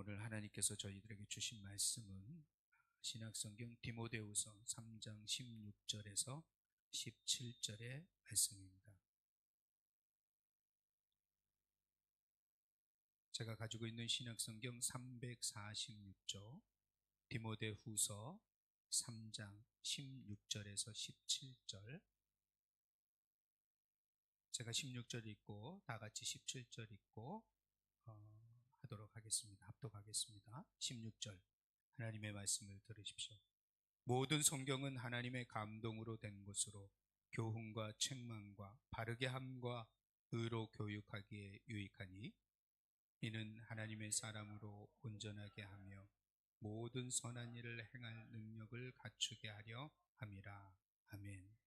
오늘 하나님께서 저희들에게 주신 말씀은 신약성경 디모데후서 3장 16절에서 17절의 말씀입니다. 제가 가지고 있는 신약성경 346조 디모데후서 3장 16절에서 17절, 제가 16절 읽고 다 같이 17절 읽고 하도록 하겠습니다. 합독하겠습니다. 16절 하나님의 말씀을 들으십시오. 모든 성경은 하나님의 감동으로 된 것으로 교훈과 책망과 바르게 함과 의로 교육하기에 유익하니 이는 하나님의 사람으로 온전하게 하며 모든 선한 일을 행할 능력을 갖추게 하려 함이라. 아멘.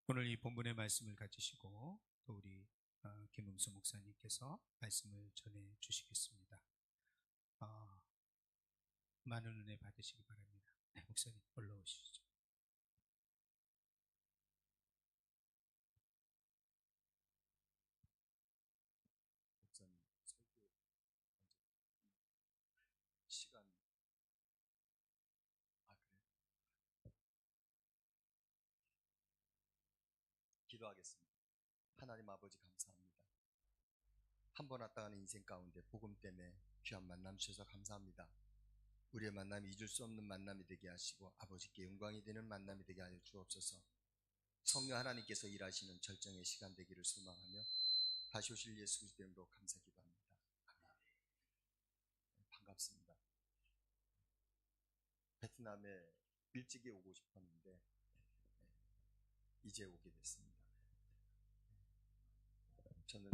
오늘 이 본문의 말씀을 가지시고 또 우리 김웅수 목사님께서 말씀을 전해 주시겠습니다. 많은 은혜 받으시기 바랍니다. 네, 목사님 올라오시죠. 목사님 설교 시간 그래? 기도하겠습니다. 하나님 아버지 감사합니다. 한 번 왔다 가는 인생 가운데 복음 때문에 귀한 만남 주셔서 감사합니다. 우리의 만남이 잊을 수 없는 만남이 되게 하시고 아버지께 영광이 되는 만남이 되게 하여 주옵소서. 성령 하나님께서 일하시는 절정의 시간 되기를 소망하며 다시 오실 예수 그리스도 이름으로 감사 기도합니다. 아멘. 반갑습니다. 베트남에 일찍이 오고 싶었는데 이제 오게 됐습니다. 저는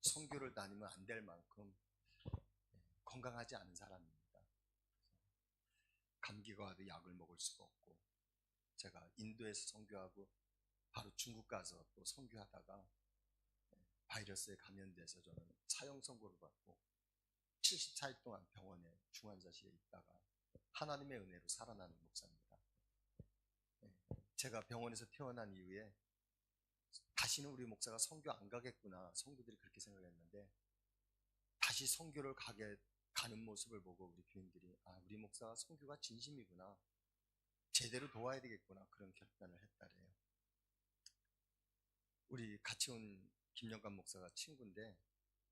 선교를 다니면 안 될 만큼 건강하지 않은 사람입니다. 감기가 와도 약을 먹을 수가 없고, 제가 인도에서 선교하고 바로 중국 가서 또 선교하다가 바이러스에 감염돼서 저는 사형 선고를 받고 74일 동안 병원에 중환자실에 있다가 하나님의 은혜로 살아나는 목사입니다. 제가 병원에서 태어난 이후에 다시는 우리 목사가 선교 안 가겠구나, 성도들이 그렇게 생각했는데 다시 선교를 가는 모습을 보고 우리 교인들이 우리 목사가 선교가 진심이구나, 제대로 도와야 되겠구나, 그런 결단을 했다래요. 우리 같이 온 김영관 목사가 친구인데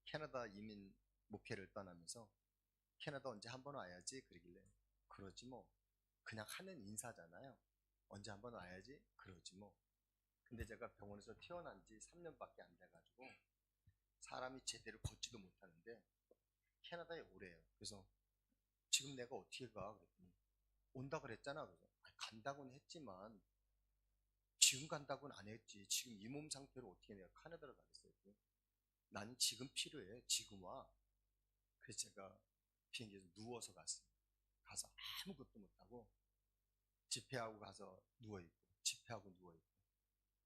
캐나다 이민 목회를 떠나면서 캐나다 언제 한번 와야지 그러길래, 그러지 뭐, 그냥 하는 인사잖아요, 언제 한번 와야지 그러지 뭐. 근데 제가 병원에서 태어난 지 3년밖에 안 돼가지고 사람이 제대로 걷지도 못하는데 캐나다에 오래요. 그래서 지금 내가 어떻게 가? 그랬더니 온다 그랬잖아. 그래서 간다고는 했지만 지금 간다고는 안 했지, 지금 이 몸 상태로 어떻게 내가 캐나다를 가겠어요? 난 지금 필요해, 지금 와. 그래서 제가 비행기에서 누워서 갔습니다. 가서 아무것도 못하고 집회하고 가서 누워있고 집회하고 누워있고.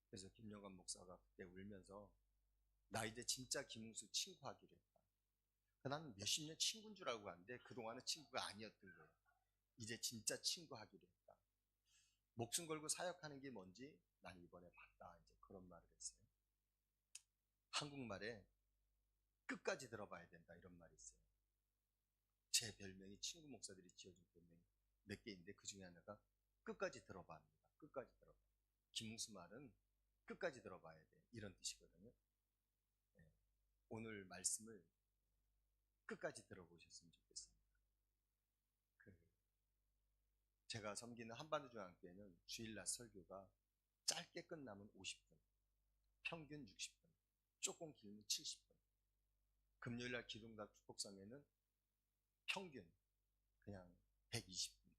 그래서 김영관 목사가 그때 울면서 나 이제 진짜 김웅수 친구하기로 했다. 나는 몇십 년 친구인 줄 알고 갔는데 그동안은 친구가 아니었던 거예요. 이제 진짜 친구하기로 했다. 목숨 걸고 사역하는 게 뭔지 난 이번에 봤다, 이제 그런 말을 했어요. 한국말에 끝까지 들어봐야 된다, 이런 말이 있어요. 제 별명이 친구 목사들이 지어준 별명이 몇 개 있는데 그 중에 하나가 끝까지 들어봐입니다. 끝까지 들어봐. 김웅수 말은 끝까지 들어봐야 돼, 이런 뜻이거든요. 네. 오늘 말씀을 끝까지 들어보셨으면 좋겠습니다. 제가 섬기는 한반도중앙교회는 주일날 설교가 짧게 끝나면 50분, 평균 60분, 조금 길면 70분. 금요일날 기둥답 축복성회는 평균 그냥 120분,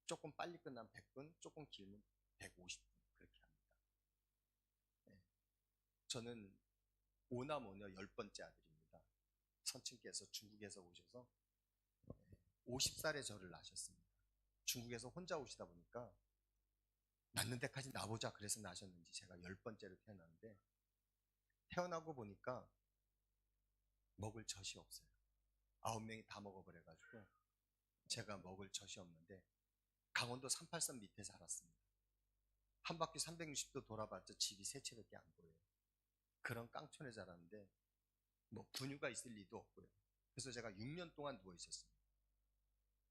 조금 빨리 끝나면 100분, 조금 길면 150분, 그렇게 합니다. 네. 저는 오남 오녀 10번째 아들입니다. 선친께서 중국에서 오셔서 50살에 저를 낳으셨습니다. 중국에서 혼자 오시다 보니까 낳는 데까지 나보자 그래서 낳으셨는지 제가 10번째로 태어났는데, 태어나고 보니까 먹을 젖이 없어요. 9명이 다 먹어버려가지고 제가 먹을 젖이 없는데, 강원도 383 밑에 살았습니다. 한 바퀴 360도 돌아봤자 집이 세 채밖에 안 보여요. 그런 깡촌에 자랐는데 뭐 분유가 있을 리도 없고요. 그래서 제가 6년 동안 누워 있었습니다.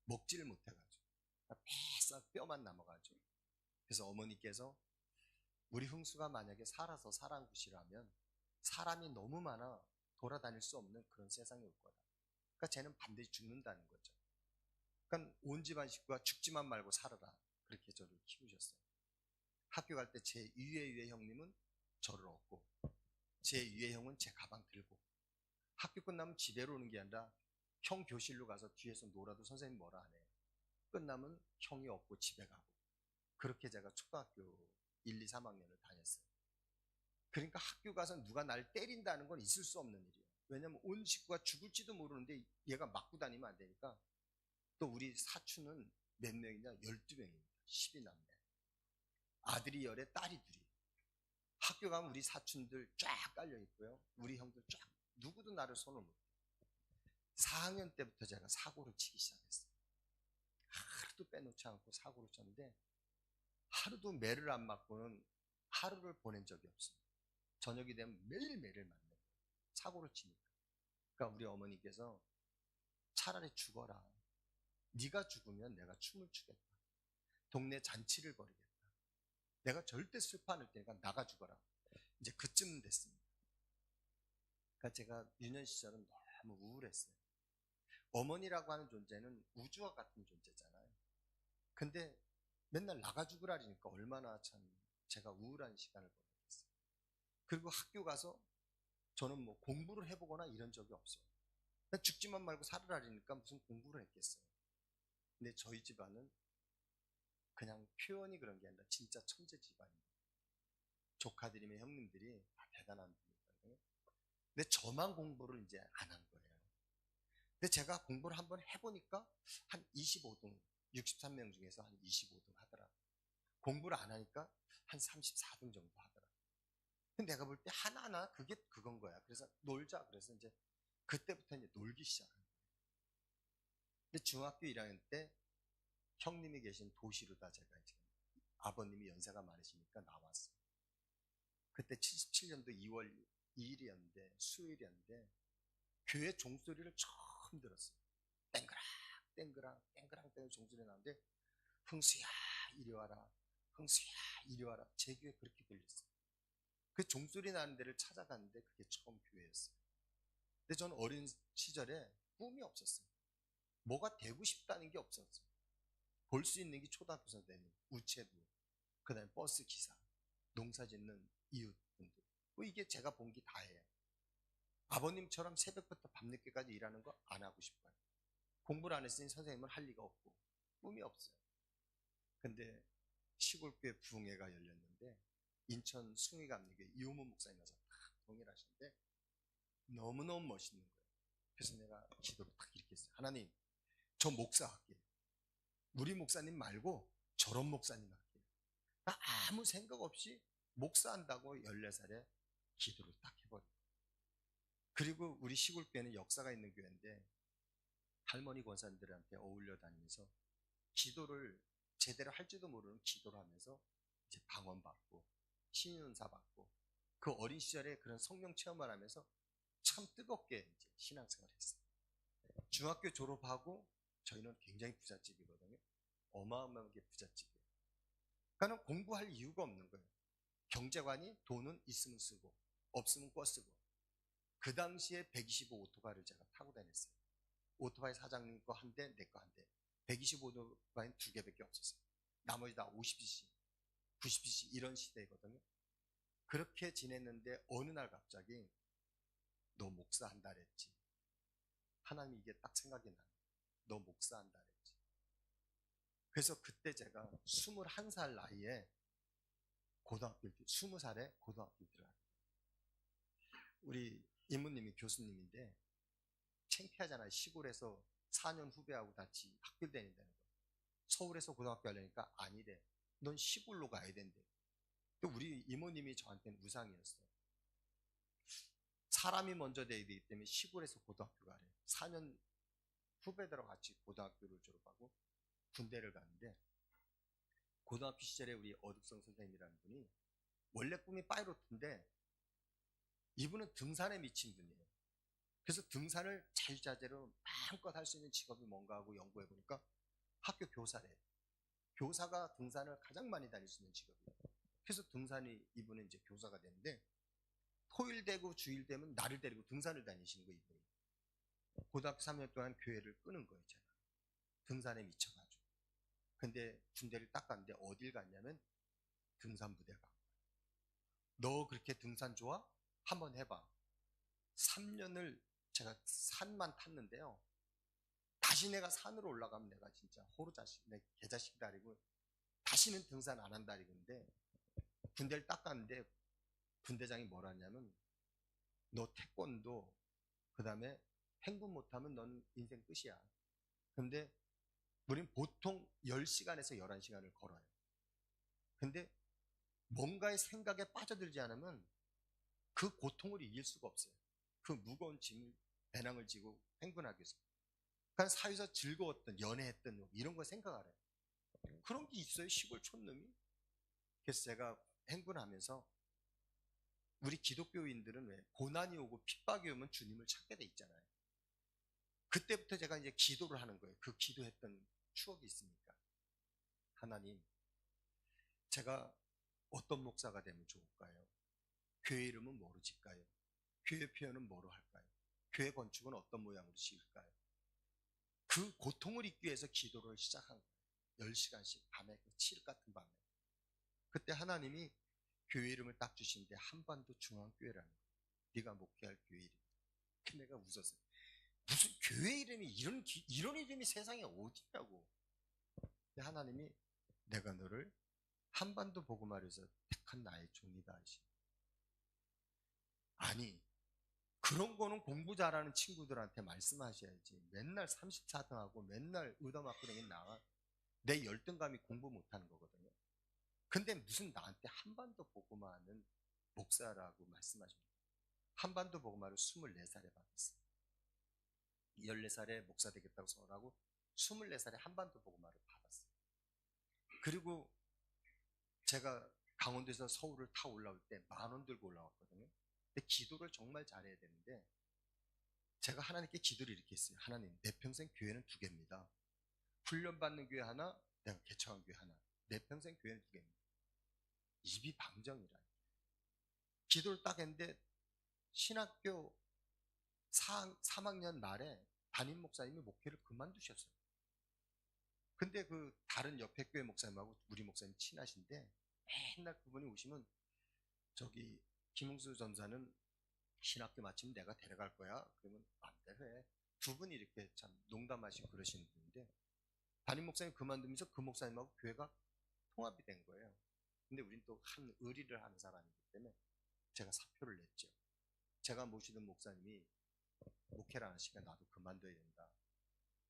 먹지를 못해가지고 바싹 뼈만 남아가지고. 그래서 어머니께서 우리 흥수가 만약에 살아서 사랑굿이라면 사람이 너무 많아 돌아다닐 수 없는 그런 세상이 올 거다. 그러니까 쟤는 반드시 죽는다는 거죠. 그러니까 온 집안 식구가 죽지만 말고 살아라. 그렇게 저를 키우셨어요. 학교 갈 때 제 위의 형님은 저를 업고 제 위의 형은 제 가방 들고 학교 끝나면 집에로 오는 게 아니라 형 교실로 가서 뒤에서 놀아도 선생님 뭐라 하네. 끝나면 형이 업고 집에 가고 그렇게 제가 초등학교 1, 2, 3학년을 다녔어요. 그러니까 학교 가서 누가 날 때린다는 건 있을 수 없는 일이에요. 왜냐면 온 식구가 죽을지도 모르는데 얘가 맞고 다니면 안 되니까. 또 우리 사촌은 몇 명이냐? 12명입니다. 12남매. 아들이 열에 딸이 둘이. 학교 가면 우리 사촌들 쫙 깔려 있고요. 우리 형들 쫙. 누구도 나를 손을 못 대. 4학년 때부터 제가 사고를 치기 시작했어요. 하루도 빼놓지 않고 사고를 쳤는데 하루도 매를 안 맞고는 하루를 보낸 적이 없습니다. 저녁이 되면 매일 매를 맞는 거예요. 사고를 치니까. 그러니까 우리 어머니께서 차라리 죽어라. 네가 죽으면 내가 춤을 추겠다. 동네 잔치를 벌이겠다. 내가 절대 슬퍼 않을 테니까 나가 죽어라. 이제 그쯤 됐습니다. 그러니까 제가 유년 시절은 너무 우울했어요. 어머니라고 하는 존재는 우주와 같은 존재잖아요. 근데 맨날 나가 죽으라니까 얼마나 참 제가 우울한 시간을 보냈겠어요. 그리고 학교 가서 저는 뭐 공부를 해보거나 이런 적이 없어요. 죽지만 말고 살으라니까 무슨 공부를 했겠어요. 근데 저희 집안은 그냥 표현이 그런 게 아니라 진짜 천재 집안입니다. 조카들이며 형님들이 다 대단한 분이거든요. 근데 저만 공부를 이제 안 한 거예요. 근데 제가 공부를 한번 해보니까 한 25등, 63명 중에서 한 25등 하더라고요. 공부를 안 하니까 한 34등 정도 하더라고요. 근데 내가 볼 때 하나하나 그게 그건 거야. 그래서 놀자. 그래서 이제 그때부터 이제 놀기 시작한 거예요. 근데 중학교 1학년 때 형님이 계신 도시로다 제가 이제 아버님이 연세가 많으시니까 나왔어요. 그때 77년도 2월 2일이었는데 수요일이었는데 교회 종소리를 처음 들었어요. 땡그랑 땡그랑 땡그랑 땡그랑 종소리 나는데 흥수야 이리 와라. 흥수야 이리 와라. 제 귀에 그렇게 들렸어요. 그 종소리 나는 데를 찾아갔는데 그게 처음 교회였어요. 근데 저는 어린 시절에 꿈이 없었어요. 뭐가 되고 싶다는 게 없었어요. 볼 수 있는 게 초등학교 선생님, 우체부, 그 다음에 버스 기사, 농사 짓는 이웃분들. 뭐 이게 제가 본 게 다예요. 아버님처럼 새벽부터 밤늦게까지 일하는 거 안 하고 싶어요. 공부를 안 했으니 선생님은 할 리가 없고 꿈이 없어요. 근데 시골교회 부흥회가 열렸는데 인천 숭의감리교회 이호문 목사님 와서 딱 동일하신데 너무너무 멋있는 거예요. 그래서 내가 기도를 딱 이렇게 했어요. 하나님, 저 목사 할게요. 우리 목사님 말고 저런 목사님 할게요. 나 아무 생각 없이 목사한다고 14살에 기도를 딱 해버려요. 그리고 우리 시골교회는 역사가 있는 교회인데 할머니 권사님들한테 어울려 다니면서 기도를 제대로 할지도 모르는 기도를 하면서 이제 방언받고 신윤사 받고 그 어린 시절에 그런 성령 체험을 하면서 참 뜨겁게 이제 신앙생활을 했어요. 중학교 졸업하고 저희는 굉장히 부잣집이거든요. 어마어마하게 부잣집이에요. 그러니까 공부할 이유가 없는 거예요. 경제관이 돈은 있으면 쓰고 없으면 꿔 쓰고. 그 당시에 125 오토바이를 제가 타고 다녔어요. 오토바이 사장님 거 한 대, 내 거 한 대. 125 오토바이는 2개밖에 없었어요. 나머지 다 50cc, 90cc 이런 시대거든요. 그렇게 지냈는데 어느 날 갑자기 너 목사한다 그랬지. 하나님이 이게 딱 생각이 나요. 너 목사한다 그랬지. 그래서 그때 제가 21살 나이에 고등학교, 20살에 고등학교 들어갔어요. 우리 이모님이 교수님인데 창피하잖아요. 시골에서 4년 후배하고 같이 학교 다닌다는 거. 서울에서 고등학교 하려니까 아니래. 넌 시골로 가야 된대. 또 우리 이모님이 저한테는 우상이었어요. 사람이 먼저 돼야 되기 때문에 시골에서 고등학교 가래. 4년 후배들하고 같이 고등학교를 졸업하고 군대를 가는데 고등학교 시절에 우리 어둑성 선생님이라는 분이 원래 꿈이 파이로트인데 이분은 등산에 미친 분이에요. 그래서 등산을 자유자재로 마음껏 할 수 있는 직업이 뭔가 하고 연구해 보니까 학교 교사래. 교사가 등산을 가장 많이 다닐 수 있는 직업이에요. 그래서 등산이 이분은 이제 교사가 되는데 토일 되고 주일 되면 나를 데리고 등산을 다니시는 거예요, 이분이. 고등학교 3년 동안 교회를 끄는 거예요, 제가. 등산에 미쳐가지고. 근데 군대를 딱 갔는데 어딜 갔냐면 등산부대 가. 너 그렇게 등산 좋아? 한번 해봐. 3년을 제가 산만 탔는데요. 다시 내가 산으로 올라가면 내가 진짜 호루자식, 내 개자식 다리고 다시는 등산 안 한다 이건데 군대를 딱 갔는데 분대장이 뭐라냐면 너 태권도 그 다음에 행군 못하면 넌 인생 끝이야. 근데 우린 보통 10시간에서 11시간을 걸어요. 근데 뭔가의 생각에 빠져들지 않으면 그 고통을 이길 수가 없어요. 그 무거운 짐을 배낭을 지고 행군하기 위해서. 그러니까 사회에서 즐거웠던 연애했던 이런 거 생각하래요. 그런 게 있어요, 시골 촌놈이. 그래서 제가 행군하면서 우리 기독교인들은 왜 고난이 오고 핍박이 오면 주님을 찾게 돼 있잖아요. 그때부터 제가 이제 기도를 하는 거예요. 그 기도했던 추억이 있으니까. 하나님, 제가 어떤 목사가 되면 좋을까요? 교회 이름은 뭐로 짓까요? 교회 표현은 뭐로 할까요? 교회 건축은 어떤 모양으로 지을까요? 그 고통을 잊기 위해서 기도를 시작한 거예요. 10시간씩 밤에, 그 칠흑 같은 밤에. 그때 하나님이 교회 이름을 딱 주시는데 한반도 중앙교회라는 거예요. 네가 목회할 교회 이름. 그 내가 웃었어요. 무슨 교회 이름이 이런 이름이 세상에 어디냐고. 근데 하나님이 내가 너를 한반도 복음화에서 택한 나의 종이다 하시. 아니 그런 거는 공부 잘하는 친구들한테 말씀하셔야지. 맨날 34등하고 맨날 의도맞고 다니는 나가 내 열등감이 공부 못하는 거거든요. 근데 무슨 나한테 한반도 복음화하는 목사라고 말씀하십니까? 한반도 복음화를 24살에 받았어요. 14살에 목사 되겠다고 선언하고 24살에 한반도 복음화를 받았어요. 그리고 제가 강원도에서 서울을 타 올라올 때 10,000원 들고 올라왔거든요. 근데 기도를 정말 잘해야 되는데 제가 하나님께 기도를 이렇게 했어요. 하나님, 내 평생 교회는 2개입니다. 훈련받는 교회 하나, 내가 개척한 교회 하나. 내 평생 교회는 2개입니다. 입이 방정이라. 기도를 딱 했는데 신학교 3학년 말에 담임 목사님이 목회를 그만두셨어요. 근데 그 다른 옆에 교회 목사님하고 우리 목사님 친하신데 맨날 그분이 오시면 저기 김웅수 전사는 신학교 마치면 내가 데려갈 거야. 그러면 마음대로 해. 두 분이 이렇게 참 농담하시고 그러시는 분인데 담임 목사님 그만두면서 그 목사님하고 교회가 통합이 된 거예요. 근데 우린 또 한 의리를 하는 사람이기 때문에 제가 사표를 냈죠. 제가 모시던 목사님이 목회를 안 하시니까 나도 그만둬야 된다.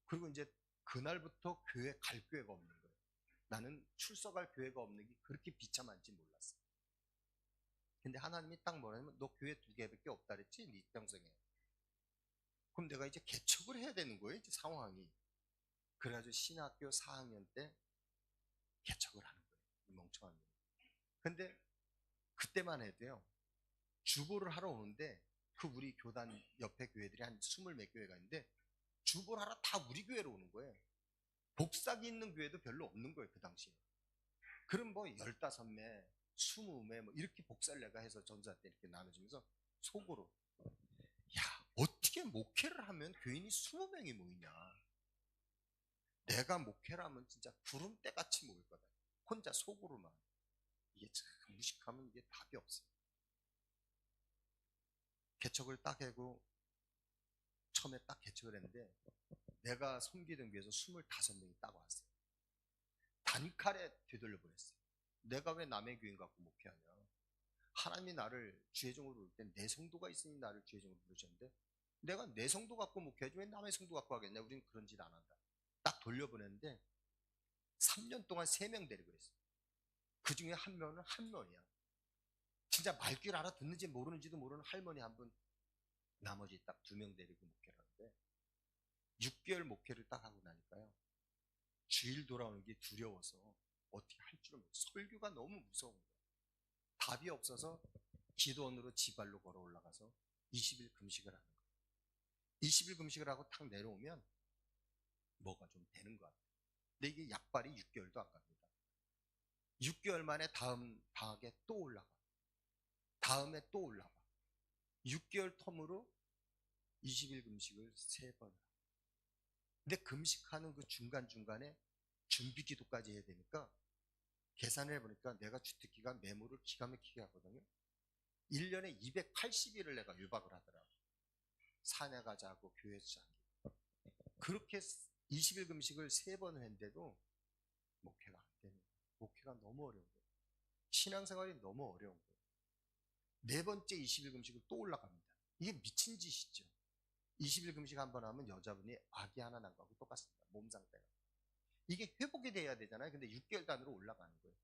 그리고 이제 그날부터 교회 갈 교회가 없는 거예요. 나는 출석할 교회가 없는 게 그렇게 비참한지 몰랐어요. 근데 하나님이 딱 뭐라냐면 너 교회 2개밖에 없다 그랬지? 네 평생에. 그럼 내가 이제 개척을 해야 되는 거예요, 이제 상황이. 그래가지고 신학교 4학년 때 개척을 하는 거예요. 이 멍청한 놈. 근데 그때만 해도요, 주보를 하러 오는데 그 우리 교단 옆에 교회들이 한 20몇 교회가 있는데 주보를 하러 다 우리 교회로 오는 거예요. 복사기 있는 교회도 별로 없는 거예요, 그 당시에. 그럼 뭐 15매, 20매 뭐 이렇게 복사를 내가 해서 전사 때 이렇게 나눠주면서 속으로 야, 어떻게 목회를 하면 교인이 20명이 모이냐. 내가 목회를 하면 진짜 구름대 같이 모일 거다. 혼자 속으로만. 이게 참 무식하면 이게 답이 없어요. 개척을 딱 하고 처음에 딱 개척을 했는데 내가 섬기던 교회에서 25명이 딱 왔어요. 단칼에 되돌려 보냈어요. 내가 왜 남의 교인 갖고 목회하냐. 하나님이 나를 주의종으로 부를 때 내 성도가 있으니 나를 주의종으로 부르셨는데 내가 내 성도 갖고 목회하지 왜 남의 성도 갖고 하겠냐. 우리는 그런 짓 안 한다. 딱 돌려보냈는데 3년 동안 3명 데리고 했어요. 그 중에 한 명은 할머니야. 진짜 말귀를 알아듣는지 모르는지도 모르는 할머니 한 분, 나머지 딱 2명 데리고 목회를 하는데 6개월 목회를 딱 하고 나니까요. 주일 돌아오는 게 두려워서 어떻게 할 줄을 모르고 설교가 너무 무서운 거예요. 답이 없어서 기도원으로 지발로 걸어 올라가서 20일 금식을 하는 거예요. 20일 금식을 하고 탁 내려오면 뭐가 좀 되는 것 같아요. 근데 이게 약발이 6개월도 안 갑니다. 6개월 만에 다음 방학에 또 올라가. 다음에 또 올라가. 6개월 텀으로 20일 금식을 3번 하고. 근데 금식하는 그 중간중간에 준비 기도까지 해야 되니까 계산을 해보니까 내가 주특기가 메모를 기가 막히게 하거든요. 1년에 280일을 내가 유박을 하더라고. 산에 가자고 교회에서 자고. 그렇게 20일 금식을 3번 했는데도 목회가 안 되는 거예요. 목회가 너무 어려운 거예요. 신앙생활이 너무 어려운 거예요. 4번째 20일 금식을 또 올라갑니다. 이게 미친 짓이죠. 20일 금식 한 번 하면 여자분이 아기 하나 난 거하고 똑같습니다. 몸 상태가. 이게 회복이 돼야 되잖아요. 근데 6개월 단위로 올라가는 거예요.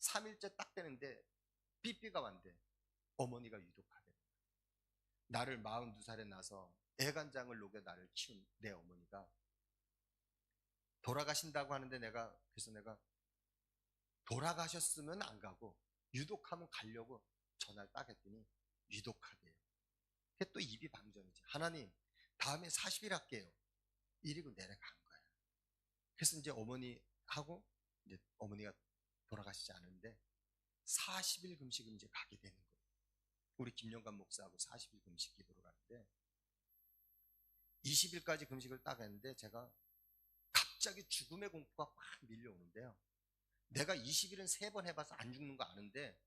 3일째 딱 되는데 삐삐가 왔는데 어머니가 유독하대. 나를 42살에 나서 애간장을 녹여 나를 키운 내 어머니가 돌아가신다고 하는데 그래서 내가 돌아가셨으면 안 가고 유독하면 가려고 전화를 딱 했더니 유독하대요. 그게 또 입이 방정이지. 하나님, 다음에 40일 할게요. 이리고 내려간 거야. 그래서 이제 어머니하고 이제 어머니가 돌아가시지 않은데 40일 금식을 이제 가게 되는 거예요. 우리 김영관 목사하고 40일 금식 기도를 가는데 20일까지 금식을 딱 했는데 제가 갑자기 죽음의 공포가 확 밀려오는데요. 내가 20일은 3번 해봐서 안 죽는 거 아는데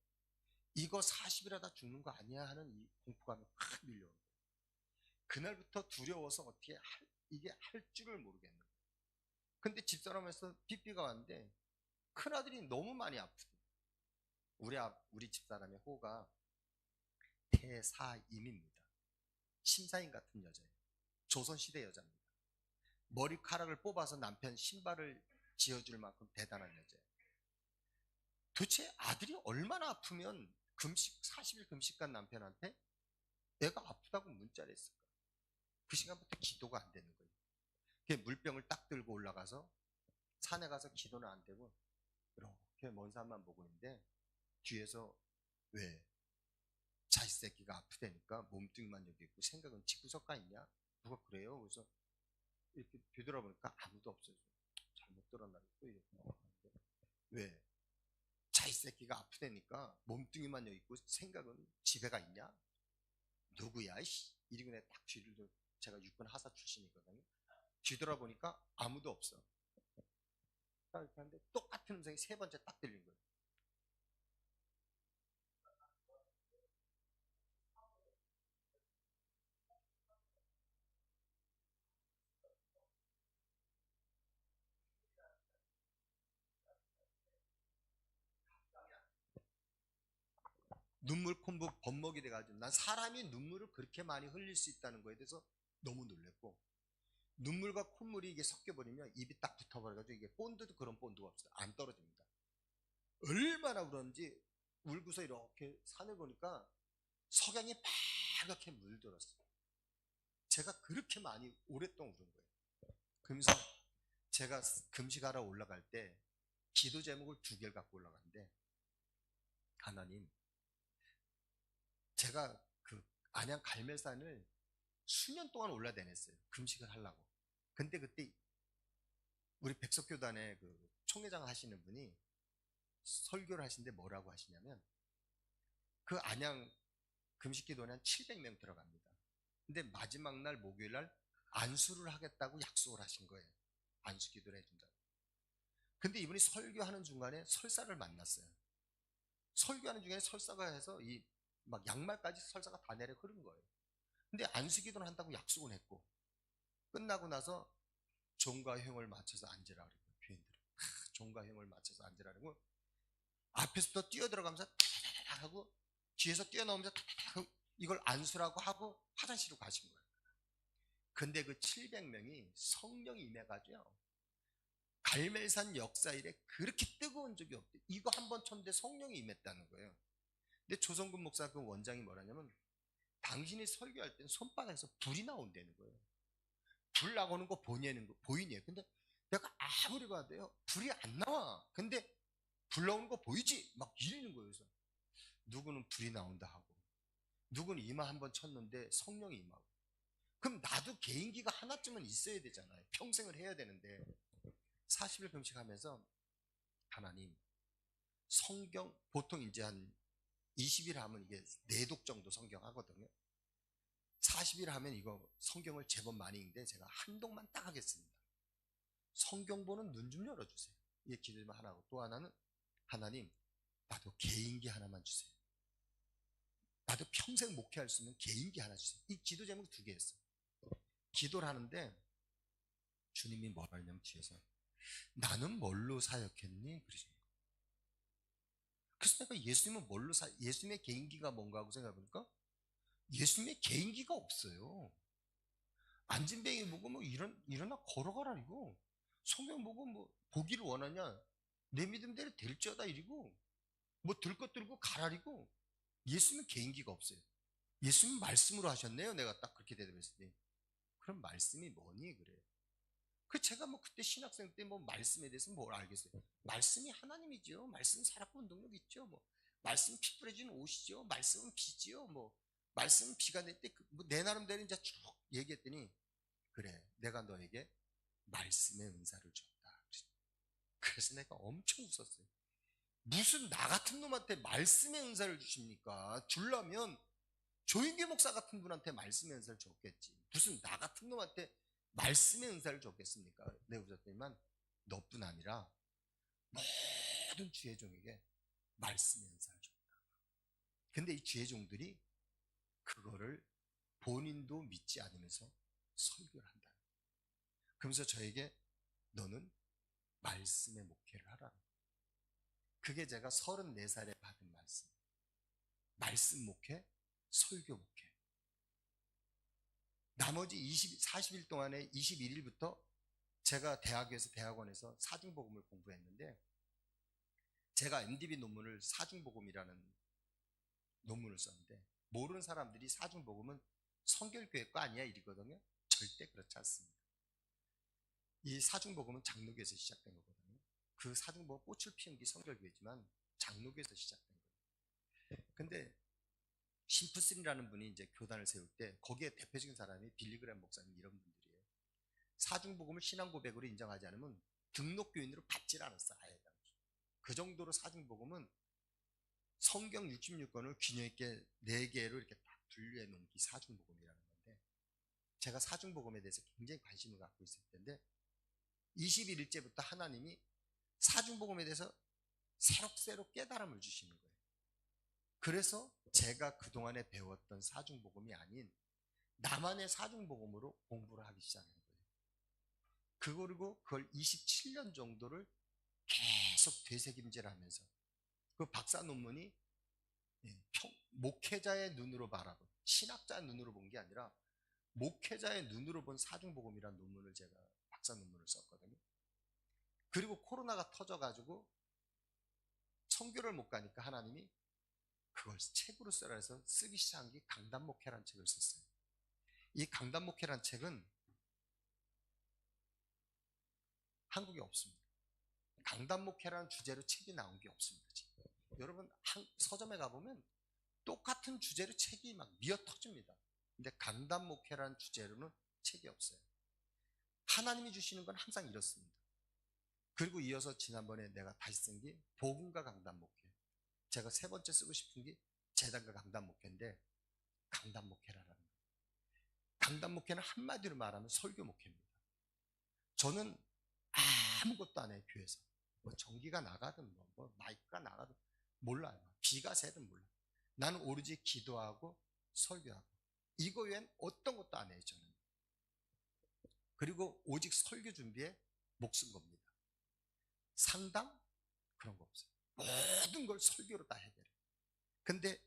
이거 40일 하다 죽는 거 아니야 하는 이 공포감이 확 밀려오는 거예요. 그날부터 두려워서 이게 할 줄을 모르겠는 거예요. 근데 집사람에서 삐삐가 왔는데 큰아들이 너무 많이 아프대. 우리 집사람의 호가 태사임입니다. 심사임 같은 여자예요. 조선시대 여자입니다. 머리카락을 뽑아서 남편 신발을 지어줄 만큼 대단한 여자예요. 도대체 아들이 얼마나 아프면 40일 금식한 남편한테 내가 아프다고 문자를 했을까? 그 시간부터 기도가 안 되는 거예요. 물병을 딱 들고 올라가서 산에 가서 기도는 안 되고 이렇게 먼 산만 보고 있는데 뒤에서 왜 자식 새끼가 아프다니까 몸뚱이만 여기 있고 생각은 집구석 가 있냐? 누가 그래요? 그래서 이렇게 뒤돌아보니까 아무도 없어요. 잘못 들었나? 또 이렇게 하는데 왜 자식 새끼가 아프다니까 몸뚱이만 여기 있고 생각은 집에 가 있냐? 누구야? 이리고 내가 딱 뒤를 제가 육군 하사 출신이거든요. 뒤돌아보니까 아무도 없어. 딱 이렇게 하는데 똑같은 음성이 3번째 딱 들린 거예요. 눈물 콤보 범벅이 돼가지고 난 사람이 눈물을 그렇게 많이 흘릴 수 있다는 거에 대해서 너무 놀랬고 눈물과 콧물이 이게 섞여버리면 입이 딱 붙어버려가지고 이게 본드도 그런 본드가 없어요. 안 떨어집니다. 얼마나 울었는지 울고서 이렇게 산을 보니까 석양이 빨갛게 물들었어요. 제가 그렇게 많이 오랫동안 울은 거예요. 그러면서 제가 금식하러 올라갈 때 기도 제목을 2개를 갖고 올라갔는데 하나님 제가 그 안양 갈매산을 수년 동안 올라다녔어요. 금식을 하려고. 근데 그때 우리 백석교단의 그 총회장 하시는 분이 설교를 하시는데 뭐라고 하시냐면 그 안양 금식기도는 한 700명 들어갑니다. 근데 마지막 날 목요일 날 안수를 하겠다고 약속을 하신 거예요. 안수기도를 해준다고. 근데 이분이 설교하는 중간에 설사를 만났어요. 설교하는 중간에 설사가 해서 이 막 양말까지 설사가 다 내려 흐른 거예요. 근데 안수기도는 한다고 약속은 했고 끝나고 나서 종과 형을 맞춰서 앉으라 그러고 교인들은 종과 형을 맞춰서 앉으라 그러고 앞에서부터 뛰어들어가면서 타다다다 하고 뒤에서 뛰어나오면서 타다다다 하고 이걸 안수라고 하고 화장실로 가신 거예요. 근데 그 700명이 성령이 임해가지고요. 갈멜산 역사 이래 그렇게 뜨거운 적이 없대. 이거 한 번 쳤는데 성령이 임했다는 거예요. 근데 조성근 목사 그 원장이 뭐라냐면 당신이 설교할 땐 손바닥에서 불이 나온다는 거예요. 불 나오는 거 보이니? 근데 내가 아무리 봐도요 불이 안 나와. 근데 불 나오는 거 보이지? 막 이러는 거예요. 그래서 누구는 불이 나온다 하고 누구는 이마 한 번 쳤는데 성령이 임하고 그럼 나도 개인기가 하나쯤은 있어야 되잖아요. 평생을 해야 되는데 40일 금식하면서 하나님 성경 보통 이제 한 20일 하면 이게 4독 정도 성경 하거든요. 40일 하면 이거 성경을 제법 많이 읽는데 제가 한 독만 딱 하겠습니다. 성경 보는 눈 좀 열어주세요. 이게 기도만 하나고, 또 하나는 하나님 나도 개인기 하나만 주세요. 나도 평생 목회할 수 있는 개인기 하나 주세요. 이 기도 제목 2개였어요. 기도를 하는데 주님이 뭐라 하냐면 뒤에서 나는 뭘로 사역했니? 그러시는 거예요. 그래서 내가 예수님의 개인기가 뭔가 하고 생각해보니까 예수님의 개인기가 없어요. 안진뱅이 보고 뭐 일어나 걸어가라 이거. 성경 보고 뭐 보기를 원하냐? 내 믿음대로 될지어다 이리고 뭐 들 것 들고 가라리고. 예수님은 개인기가 없어요. 예수님 말씀으로 하셨네요. 내가 딱 그렇게 대답했더니 그럼 말씀이 뭐니? 그래요. 제가 뭐 그때 신학생 때 뭐 말씀에 대해서 뭘 알겠어요. 말씀이 하나님이죠. 말씀 살았고 운동력 있죠. 뭐 말씀 피 뿌려진 옷이죠. 말씀은 비지요. 뭐 말씀은 비가 낼 때 내 나름대로 이제 쭉 얘기했더니 그래 내가 너에게 말씀의 은사를 줬다. 그래서 내가 엄청 웃었어요. 무슨 나 같은 놈한테 말씀의 은사를 주십니까? 주려면 조인규 목사 같은 분한테 말씀의 은사를 줬겠지. 무슨 나 같은 놈한테 말씀의 은사를 줬겠습니까? 내가 웃었더니만 너뿐 아니라 모든 주의 종에게 말씀의 은사를 줬다. 근데 이 주의 종들이 그거를 본인도 믿지 않으면서 설교를 한다. 그러면서 저에게 너는 말씀의 목회를 하라. 그게 제가 34살에 받은 말씀. 말씀 목회, 설교 목회. 나머지 40일 동안에 21일부터 제가 대학원에서 사중복음을 공부했는데 제가 MDB 논문을 사중복음이라는 논문을 썼는데 모르는 사람들이 사중복음은 성결교회 거 아니야 이러거든요. 절대 그렇지 않습니다. 이 사중복음은 장로교에서 시작된 거거든요. 그 사중복음 꽃을 피운 게 성결교회지만 장로교에서 시작된 거예요. 근데 심프슨이라는 분이 이제 교단을 세울 때 거기에 대표적인 사람이 빌리그램 목사님 이런 분들이에요. 사중복음을 신앙고백으로 인정하지 않으면 등록교인으로 받질 않았어. 아예. 그 정도로 사중복음은 성경 66권을 균형 있게 4개로 이렇게 딱 분류해 놓은 게 사중복음이라는 건데 제가 사중복음에 대해서 굉장히 관심을 갖고 있을 텐데 21일째부터 하나님이 사중복음에 대해서 새록새록 깨달음을 주시는 거예요. 그래서 제가 그동안에 배웠던 사중복음이 아닌 나만의 사중복음으로 공부를 하기 시작한 거예요. 그리고 그걸 27년 정도를 계속 되새김질 하면서 그 박사 논문이 목회자의 눈으로 바라본, 신학자의 눈으로 본 게 아니라 목회자의 눈으로 본 사중복음이라는 논문을 제가 박사 논문을 썼거든요. 그리고 코로나가 터져가지고 선교를 못 가니까 하나님이 그걸 책으로 써라 해서 쓰기 시작한 게 강단목회라는 책을 썼어요. 이 강단목회라는 책은 한국에 없습니다. 강단목회라는 주제로 책이 나온 게 없습니다. 지금. 여러분 서점에 가보면 똑같은 주제로 책이 막 미어터집니다. 근데 강단목회라는 주제로는 책이 없어요. 하나님이 주시는 건 항상 이렇습니다. 그리고 이어서 지난번에 내가 다시 쓴 게 복음과 강단목회. 제가 3번째 쓰고 싶은 게 재단과 강단목회인데 강단목회라는 거예요. 강단목회는 한마디로 말하면 설교목회입니다. 저는 아무것도 안 해요. 교회에서 뭐 전기가 나가든 뭐 마이크가 나가든 몰라요. 비가 새든 몰라요. 나는 오로지 기도하고 설교하고 이거 외엔 어떤 것도 안 해요. 저는. 그리고 오직 설교 준비에 목숨 겁니다. 상담? 그런 거 없어요. 모든 걸 설교로 다 해결해요. 근데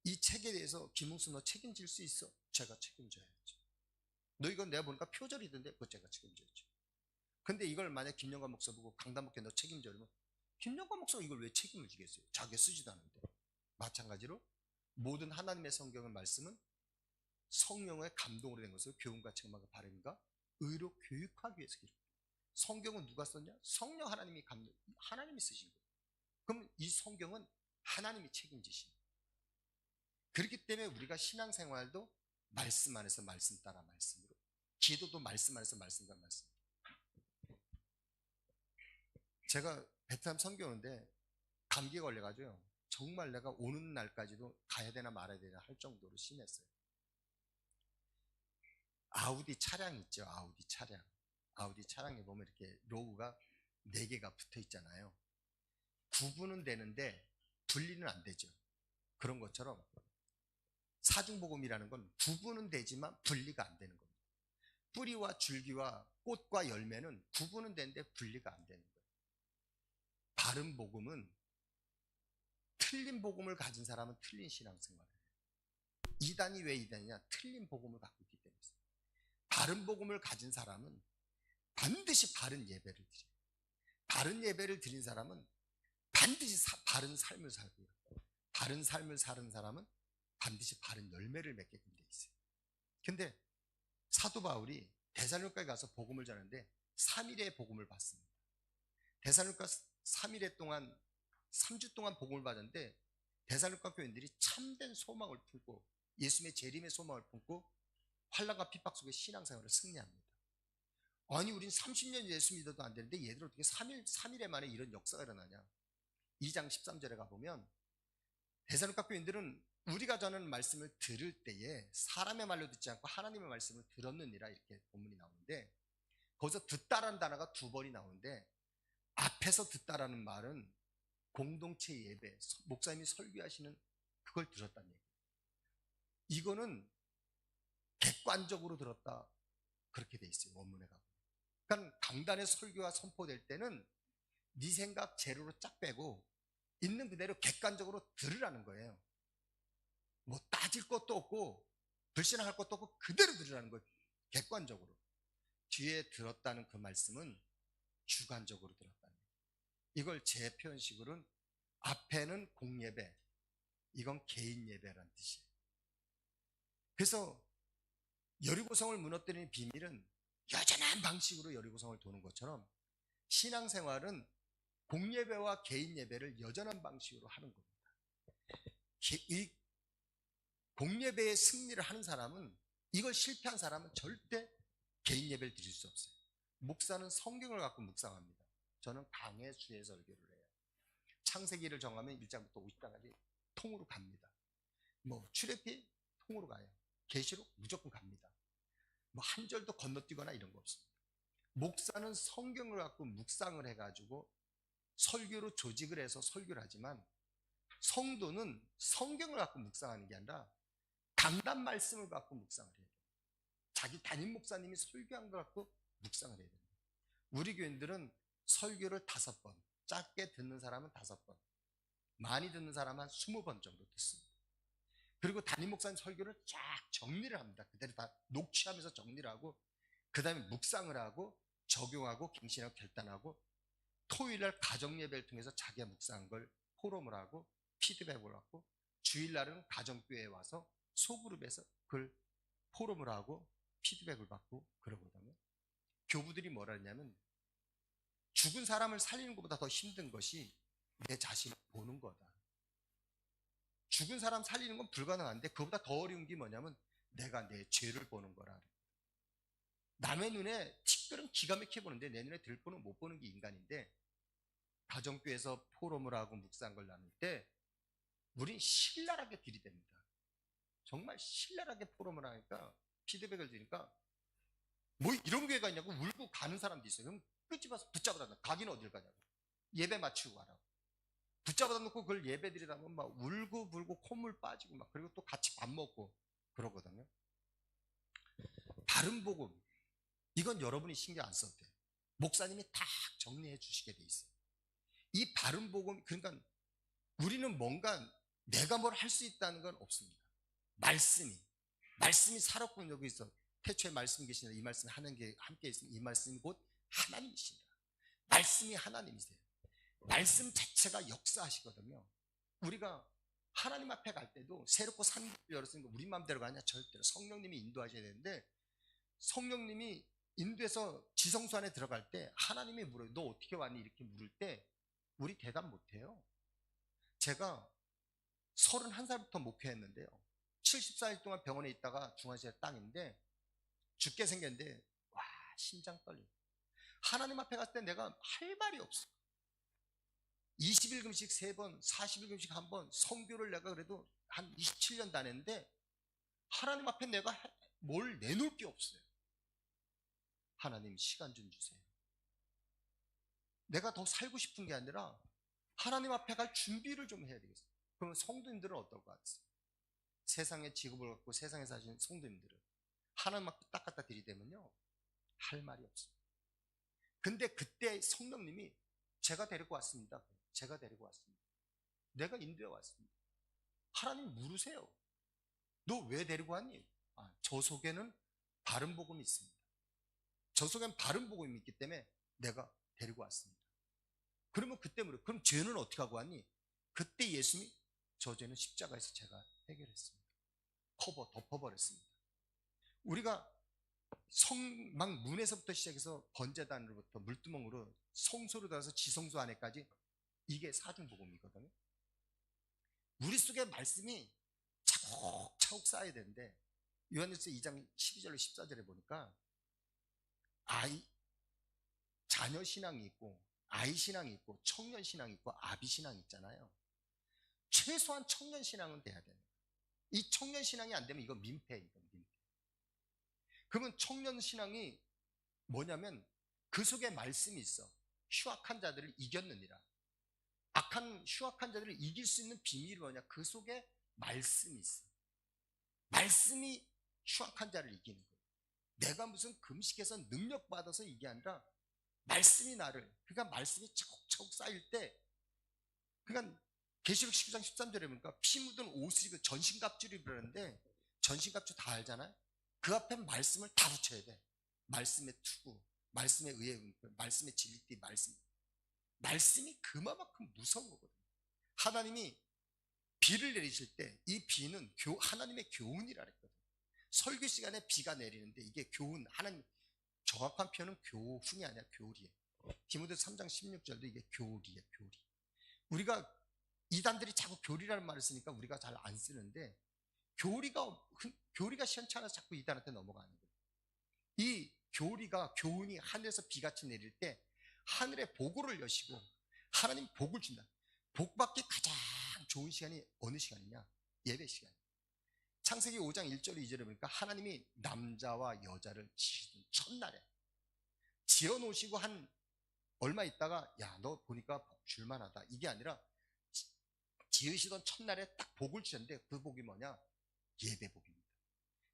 이 책에 대해서 김웅수 너 책임질 수 있어? 제가 책임져야죠. 너 이건 내가 보니까 표절이던데 그거 제가 책임져야죠. 근데 이걸 만약 김영관 목사 보고 강단목회 너 책임져 이러면 김영관 목사가 이걸 왜 책임을 지겠어요? 자기가 쓰지도 않는데. 마찬가지로 모든 하나님의 성경의 말씀은 성령의 감동으로 된 것을 교훈과 책망과 바람과 의로 교육하기 위해서 기록해요. 성경은 누가 썼냐? 성령 하나님이 쓰신 거예요. 그럼 이 성경은 하나님이 책임지신 거예요. 그렇기 때문에 우리가 신앙생활도 말씀 안에서 말씀 따라 말씀으로, 기도도 말씀 안에서 말씀 따라 말씀. 제가 베트남 선교 오는데 감기에 걸려가지고요, 정말 내가 오는 날까지도 가야 되나 말아야 되나 할 정도로 심했어요. 아우디 차량 있죠, 아우디 차량. 아우디 차량에 보면 이렇게 로고가 4개가 붙어 있잖아요. 구분은 되는데 분리는 안 되죠. 그런 것처럼 사중복음이라는 건 구분은 되지만 분리가 안 되는 겁니다. 뿌리와 줄기와 꽃과 열매는 구분은 되는데 분리가 안 되는 거예요. 바른 복음은, 틀린 복음을 가진 사람은 틀린 신앙생활을 해요. 이단이 왜 이단이냐? 틀린 복음을 갖고 있기 때문에. 바른 복음을 가진 사람은 반드시 바른 예배를 드려요. 바른 예배를 드린 사람은 반드시 바른 삶을 살고요, 바른 삶을 사는 사람은 반드시 바른 열매를 맺게끔 돼 있어요. 근데 사도 바울이 데살로니가에 가서 복음을 전하는데 3일의 복음을 받습니다. 데살로니가 3일 동안, 3주 동안 복음을 받았는데 데살로니가 교인들이 참된 소망을 품고 예수님의 재림의 소망을 품고 환난과 핍박 속에 신앙생활을 승리합니다. 아니, 우린 30년 예수 믿어도 안 되는데 얘들 어떻게 3일에 만에 이런 역사가 일어나냐? 2장 13절에 가보면 데살로니가 교인들은 우리가 전하는 말씀을 들을 때에 사람의 말로 듣지 않고 하나님의 말씀을 들었느니라, 이렇게 본문이 나오는데, 거기서 듣다라는 단어가 2번이 나오는데, 앞에서 듣다라는 말은 공동체 예배, 목사님이 설교하시는 그걸 들었다는 얘기예요. 이거는 객관적으로 들었다, 그렇게 돼 있어요, 원문에 가보면. 그러니까 강단의 설교가 선포될 때는 네 생각 제로로 쫙 빼고 있는 그대로 객관적으로 들으라는 거예요. 뭐 따질 것도 없고 불신할 것도 없고 그대로 들으라는 거예요. 객관적으로. 뒤에 들었다는 그 말씀은 주관적으로 들었다는 거예요. 이걸 제 표현식으로는 앞에는 공예배, 이건 개인 예배라는 뜻이에요. 그래서 여리고성을 무너뜨리는 비밀은 여전한 방식으로 여리고성을 도는 것처럼 신앙생활은 공예배와 개인 예배를 여전한 방식으로 하는 겁니다. 이 공예배의 승리를 하는 사람은, 이걸 실패한 사람은 절대 개인 예배를 드릴 수 없어요. 목사는 성경을 갖고 묵상합니다. 저는 강해 수의 설교를 해요. 창세기를 정하면 1장부터 50장까지 통으로 갑니다. 뭐 출애굽기 통으로 가요. 계시록 무조건 갑니다. 뭐 한 절도 건너뛰거나 이런 거 없습니다. 목사는 성경을 갖고 묵상을 해가지고 설교로 조직을 해서 설교를 하지만, 성도는 성경을 갖고 묵상하는 게 아니라 강단 말씀을 갖고 묵상을 해야 돼요. 자기 담임 목사님이 설교한 걸 갖고 묵상을 해야 됩니다. 우리 교인들은 설교를 5번, 짧게 듣는 사람은 5번, 많이 듣는 사람은 한 20번 정도 듣습니다. 그리고 담임 목사님 설교를 쫙 정리를 합니다. 그대로 다 녹취하면서 정리를 하고, 그 다음에 묵상을 하고 적용하고 갱신하고 결단하고, 토요일날 가정예배를 통해서 자기가 묵상한 걸 포럼을 하고 피드백을 하고, 주일날은 가정교회에 와서 소그룹에서 그걸 포럼을 하고 피드백을 받고 그러거든요. 교부들이 뭐라 했냐면, 죽은 사람을 살리는 것보다 더 힘든 것이 내 자신을 보는 거다. 죽은 사람 살리는 건 불가능한데 그보다 더 어려운 게 뭐냐면 내가 내 죄를 보는 거라. 남의 눈에 티끌은 기가 막히게 보는데 내 눈에 들보는 못 보는 게 인간인데, 가정교회에서 포럼을 하고 묵상한 걸 나눌 때 우린 신랄하게 들이댑니다. 정말 신랄하게 포럼을 하니까, 피드백을 드리니까 뭐 이런 교회가 있냐고 울고 가는 사람도 있어요. 그럼 끄집어서 붙잡아다 놓고, 가기는 어딜 가냐고, 예배 마치고 가라고 붙잡아다 놓고 그걸 예배 드리다 보면 막 울고 불고 콧물 빠지고 막, 그리고 또 같이 밥 먹고 그러거든요. 바른 복음, 이건 여러분이 신경 안 써도 돼요. 목사님이 다 정리해 주시게 돼 있어요. 이 바른 복음, 그러니까 우리는 뭔가 내가 뭘 할 수 있다는 건 없습니다. 말씀이 살았고 여기 있어. 태초에 말씀이 계시니라, 이 말씀이 하나님께 함께 있으면 이 말씀이 곧 하나님이시니라. 말씀이 하나님이세요. 말씀 자체가 역사하시거든요. 우리가 하나님 앞에 갈 때도 새롭고 산 길을 열었으니까 우리 마음대로 가냐? 절대로 성령님이 인도하셔야 되는데, 성령님이 인도해서 지성소 안에 들어갈 때 하나님이 물어요. 너 어떻게 왔니? 이렇게 물을 때 우리 대답 못해요. 제가 31살부터 목회했는데요, 74일 동안 병원에 있다가 중환자실에 딱 있는데 죽게 생겼는데 와, 심장 떨려. 하나님 앞에 갔을 때 내가 할 말이 없어. 20일 금식 3번, 40일 금식 1번, 선교를 내가 그래도 한 27년 다녔는데 하나님 앞에 내가 뭘 내놓을 게 없어요. 하나님 시간 좀 주세요. 내가 더 살고 싶은 게 아니라 하나님 앞에 갈 준비를 좀 해야 되겠어요. 그러면 성도님들은 어떨 것 같아요? 세상의 직업을 갖고 세상에 사시는 성도님들은 하나님 앞에 딱 갖다 들이대면요 할 말이 없어요. 근데 그때 성령님이 제가 데리고 왔습니다. 제가 데리고 왔습니다. 내가 인도해 왔습니다. 하나님 물으세요. 너 왜 데리고 왔니? 저 속에는 바른 복음이 있습니다. 저 속에는 바른 복음이 있기 때문에 내가 데리고 왔습니다. 그러면 그때 물어요. 그럼 죄는 어떻게 하고 왔니? 그때 예수님이 저 죄는 십자가에서 제가 해결했습니다. 덮어버렸습니다. 우리가 막 문에서부터 시작해서 번제단으로부터 물두멍으로 성소로 들어가서 지성소 안에까지 이게 사중복음이거든요. 우리 속에 말씀이 차곡차곡 쌓여야 되는데 요한일서 2장 12절로 14절에 보니까 자녀 신앙이 있고 아이 신앙이 있고 청년 신앙이 있고 아비 신앙이 있잖아요. 최소한 청년 신앙은 돼야 돼요. 이 청년 신앙이 안 되면 이거 민폐예요. 민폐. 그러면 청년 신앙이 뭐냐면 그 속에 말씀이 있어. 흉악한 자들을 이겼느니라. 흉악한 자들을 이길 수 있는 비밀이 뭐냐? 그 속에 말씀이 있어. 말씀이 흉악한 자를 이기는 거예요. 내가 무슨 금식해서 능력받아서 이게 아니라 말씀이 나를, 그러니까 말씀이 차곡차곡 쌓일 때, 그러니까 계시록 19장 13절에 보니까 피 묻은 옷을 입고 전신갑주를 입으라는데 전신갑주 다 알잖아요. 그 앞에 말씀을 다 붙여야 돼. 말씀의 투구, 말씀의 의의 말씀의 진리띠, 말씀이 그만큼 무서운 거거든요. 하나님이 비를 내리실 때 이 비는 하나님의 교훈이라 그랬거든요. 설교 시간에 비가 내리는데 이게 교훈, 하나님 정확한 표현은 교훈이 아니라 교리예요. 디모데서 3장 16절도 이게 교리예요. 교리. 우리가 이단들이 자꾸 교리라는 말을 쓰니까 우리가 잘 안 쓰는데 교리가 시원찮아서 자꾸 이단한테 넘어가는 거예요. 이 교훈이 하늘에서 비같이 내릴 때 하늘의 보고를 여시고 하나님 복을 준다. 복받기 가장 좋은 시간이 어느 시간이냐? 예배 시간. 창세기 5장 1절 2절에 보니까 하나님이 남자와 여자를 지으신 첫날에 지어놓으시고 한 얼마 있다가 야, 너 보니까 복 줄만하다. 이게 아니라 지으시던 첫날에 딱 복을 주셨는데 그 복이 뭐냐? 예배복입니다.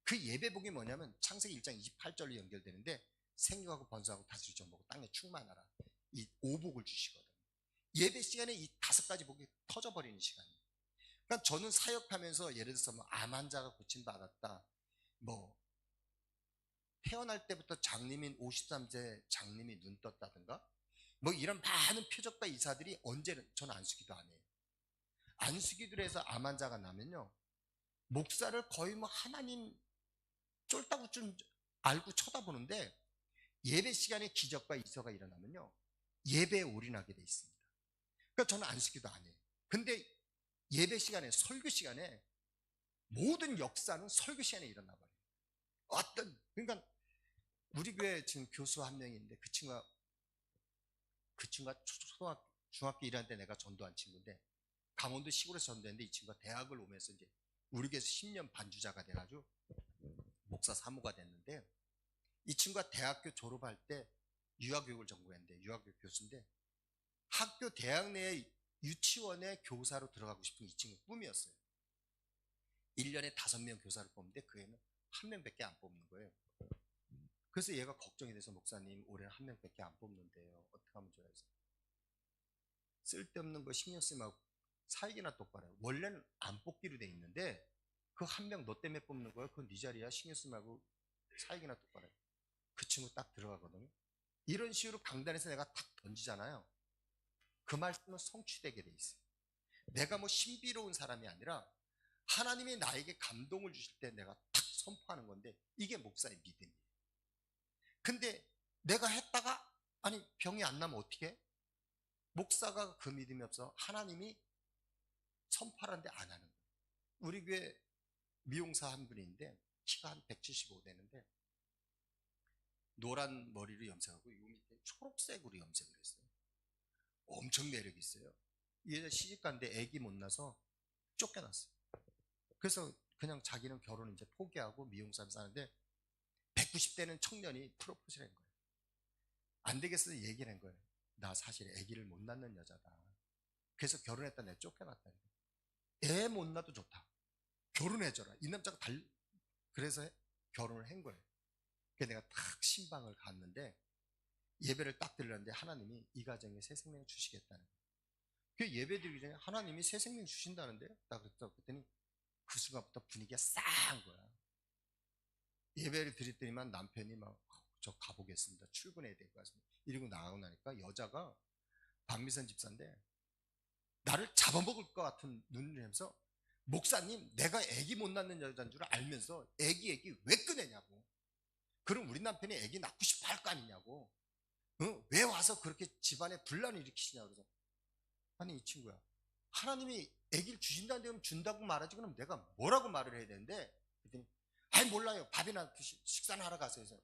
그 예배복이 뭐냐면 창세기 1장 28절로 연결되는데 생육하고 번성하고 다스릴 정복하고 땅에 충만하라. 이 5복을 주시거든요. 예배 시간에 이 5가지 복이 터져버리는 시간이에요. 그러니까 저는 사역하면서 예를 들어서 암 환자가 고침받았다. 태어날 때부터 장님인 53세 장님이 눈 떴다든가 이런 많은 표적과 이사들이 언제는 저는 안수기도 안 해요. 안수기도를 해서 암 환자가 나면요. 목사를 거의 하나님 쫄다구 좀 알고 쳐다보는데 예배 시간에 기적과 이서가 일어나면요. 예배에 올인하게 돼 있습니다. 그러니까 저는 안수기도 안 해요. 근데 예배 시간에 설교 시간에 모든 역사는 설교 시간에 일어나 버려요. 그러니까 우리 교회 지금 교수 한 명이 있는데 그 친구가 중학교 1학년 때 내가 전도한 친구인데 강원도 시골에서 전도했는데 이 친구가 대학을 오면서 이제 우리 교회에서 10년 반주자가 돼가지고 목사 사무가 됐는데 이 친구가 대학교 졸업할 때 유아교육을 전공했는데 유아교육 교수인데 학교 대학 내에 유치원에 교사로 들어가고 싶은 이 친구 꿈이었어요. 1년에 5명 교사를 뽑는데 그 애는 1명밖에 안 뽑는 거예요. 그래서 얘가 걱정이 돼서 목사님 올해는 1명밖에 안 뽑는데요. 어떻게 하면 좋아요? 쓸데없는 거 신경 쓰지 말고 사익이나 똑바로 해요. 원래는 안 뽑기로 돼 있는데 그 1명 너 때문에 뽑는 거예요. 그건 네 자리야. 신경 쓰지 말고 사익이나 똑바로 해요. 그 친구 딱 들어가거든요. 이런 식으로 강단에서 내가 탁 던지잖아요. 그 말씀은 성취되게 돼 있어요. 내가 신비로운 사람이 아니라 하나님이 나에게 감동을 주실 때 내가 탁 선포하는 건데 이게 목사의 믿음이에요. 근데 내가 했다가 병이 안 나면 어떻게 해? 목사가 그 믿음이 없어 하나님이 선포하는데 안 하는 거예요. 우리 교회 미용사 한 분인데 키가 한 175 되는데 노란 머리로 염색하고 요 밑에 초록색으로 염색을 했어요. 엄청 매력 있어요. 이 여자 시집갔는데 애기 못 나서 쫓겨났어요. 그래서 그냥 자기는 결혼을 이제 포기하고 미용사를 사는데 190대는 청년이 프로포즈를 한 거예요. 안 되겠어 얘기를 한 거예요. 나 사실 아기를 못 낳는 여자다. 그래서 결혼했다 내가 쫓겨났다. 애 못 낳아도 좋다. 결혼해줘라. 이 남자가 그래서 결혼을 한 거예요. 그래서 내가 탁 신방을 갔는데 예배를 딱 드리는데 하나님이 이 가정에 새 생명 주시겠다는 거예요. 그 예배 드리기 전에 하나님이 새 생명 주신다는데 나 그랬더니 그 순간부터 분위기가 싸한 거야. 예배를 드렸더니만 남편이 막 저 가보겠습니다. 출근해야 될 것 같습니다. 이러고 나가고 나니까 여자가 박미선 집사인데 나를 잡아먹을 것 같은 눈을 하면서 목사님 내가 애기 못 낳는 여자인 줄 알면서 애기 왜 꺼내냐고. 그럼 우리 남편이 애기 낳고 싶어 할 거 아니냐고. 왜 와서 그렇게 집안에 분란을 일으키시냐고. 그래서 아니 이 친구야 하나님이 애기를 주신다는 데면 준다고 말하지 그럼 내가 뭐라고 말을 해야 되는데 그랬더니 아니 몰라요 밥이나 식사나 하러 가세요. 그래서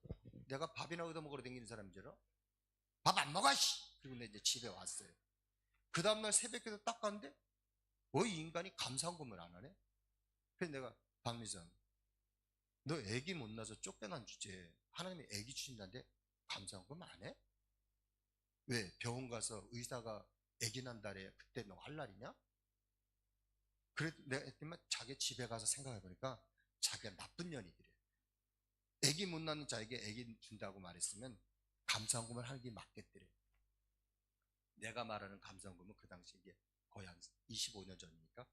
내가 밥이나 얻어먹으러 다니는 사람인 줄 알아? 밥 안 먹어 씨. 그리고 이제 집에 왔어요. 그 다음날 새벽에도 딱 갔는데 이 인간이 감사헌금을 안 하네. 그래서 내가 박미선 너 애기 못 낳아서 쫓겨난 주제에 하나님이 애기 주신다는데 감사헌금 안 해? 왜 병원 가서 의사가 애기 난 달에 그때 너 할 날이냐? 그래도 내가 했더니 자기 집에 가서 생각해 보니까 자기가 나쁜 년이더래. 애기 못 낳는 자에게 애기 준다고 말했으면 감사헌금을 하는 게 맞겠더래. 내가 말하는 감사헌금은 그 당시 이게 거의 한 25년 전이니까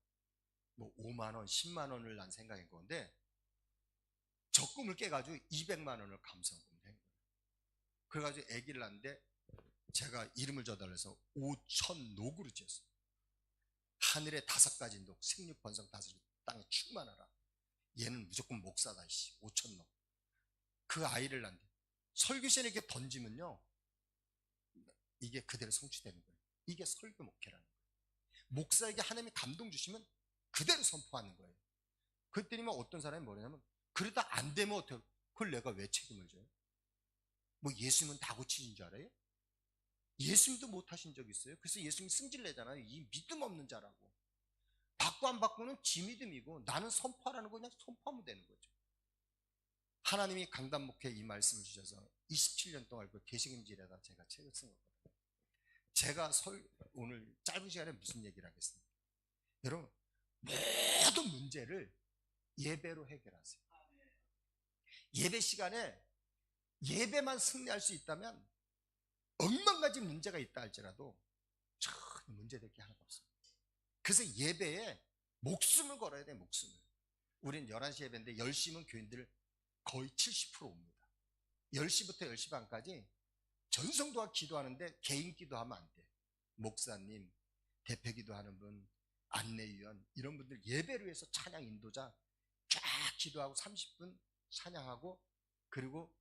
뭐 5만 원, 10만 원을 난 생각한 건데 적금을 깨가지고 200만 원을 감사헌금을 한 거예요. 그래가지고 아기를 낳는데 제가 이름을 줘달래서 5천 녹으로 지었어요. 하늘에 5가지 녹, 생육 번성 5개 땅에 충만하라. 얘는 무조건 목사다. 5천 녹. 그 아이를 낳는데 설교 시간에 이렇게 던지면요 이게 그대로 성취되는 거예요. 이게 설교 목회라는 거예요. 목사에게 하나님이 감동 주시면 그대로 선포하는 거예요. 그랬더니만 어떤 사람이 뭐냐면 그러다 안 되면 어떡해? 그걸 내가 왜 책임을 져요? 뭐 예수님은 다 고치신 줄 알아요? 예수님도 못 하신 적 있어요? 그래서 예수님이 승질내잖아요. 이 믿음 없는 자라고. 받고 안 받고는 지 믿음이고 나는 선포하라는 거 그냥 선포하면 되는 거죠. 하나님이 강단 목회 이 말씀을 주셔서 27년 동안 그 계시금질에다 제가 책을 쓴 거거든요. 제가 오늘 짧은 시간에 무슨 얘기를 하겠습니까? 여러분 모든 문제를 예배로 해결하세요. 예배 시간에 예배만 승리할 수 있다면 억만 가지 문제가 있다 할지라도 전혀 문제될 게 하나도 없습니다. 그래서 예배에 목숨을 걸어야 돼. 목숨을. 우리는 11시 예배인데 10시면 교인들 거의 70% 옵니다. 10시부터 10시 반까지 전성도가 기도하는데 개인 기도하면 안 돼. 목사님, 대표 기도하는 분, 안내위원 이런 분들 예배를 위해서 찬양 인도자 쫙 기도하고 30분 찬양하고 그리고